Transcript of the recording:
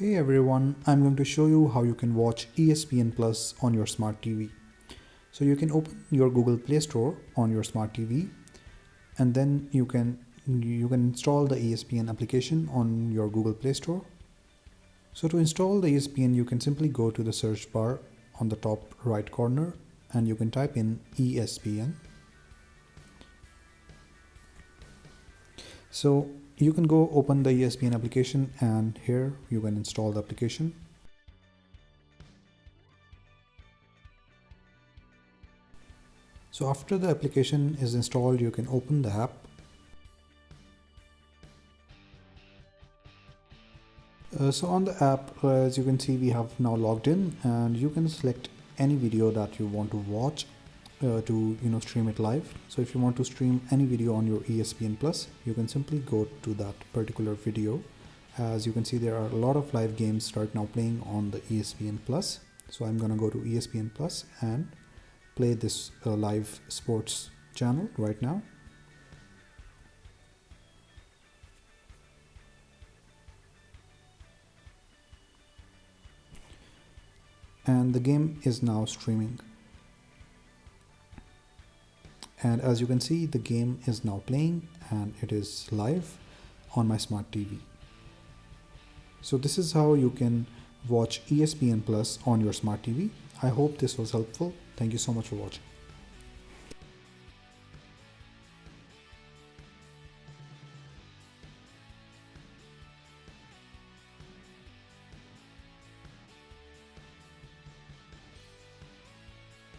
Hey everyone, I'm going to show you how you can watch ESPN Plus on your smart TV. So you can open your Google Play Store on your smart TV and then you can install the ESPN application on your Google Play Store. So to install the ESPN, you can simply go to the search bar on the top right corner and you can type in ESPN. So you can go open the ESPN application and here you can install the application. So after the application is installed, you can open the app. So on the app, as you can see, we have now logged in and you can select any video that you want to watch to stream it live. So if you want to stream any video on your ESPN Plus, you can simply go to that particular video. As you can see, there are a lot of live games right now playing on the ESPN Plus. So I'm gonna go to ESPN Plus and play this live sports channel right now. And the game is now streaming. And as you can see, the game is now playing and it is live on my smart TV. So this is how you can watch ESPN Plus on your smart TV. I hope this was helpful. Thank you so much for watching.